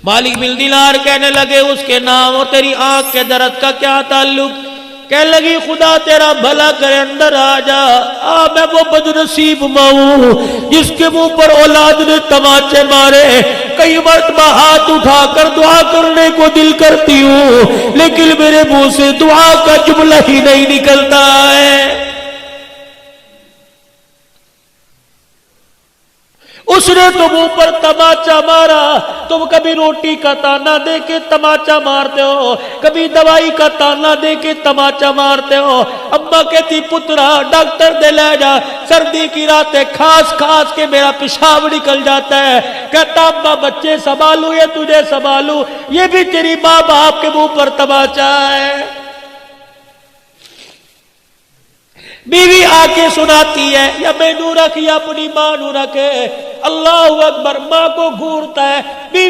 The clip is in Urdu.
مالک بن دینار کہنے لگے اس کے نام اور تیری آنکھ کے درد کا کیا تعلق؟ کہنے لگی خدا تیرا بھلا کرے اندر آ جا. میں وہ بدنصیب ماں ہوں جس کے منہ پر اولاد نے تماچے مارے. کئی مرتبہ ہاتھ اٹھا کر دعا کرنے کو دل کرتی ہوں لیکن میرے منہ سے دعا کا جملہ ہی نہیں نکلتا ہے. اس نے تو منہ پر تماچا مارا. تم کبھی روٹی کا تانا دے کے تماچا مارتے ہو, کبھی دوائی کا تانا دے کے تماچا مارتے ہو. اماں کہتی پترا ڈاکٹر دے لے جا, سردی کی راتیں کھاس کھاس کے میرا پیشاب نکل جاتا ہے. کہتا اماں بچے سنبھالوں یا تجھے سنبھالوں؟ یہ بھی تیری ماں باپ کے منہ پر تماچا ہے. بیوی آ کے سناتی ہے یا میں نو رکھ یا اپنی ماں نو رکھ. اللہ اکبر, ماں کو گھورتا ہے. بیوی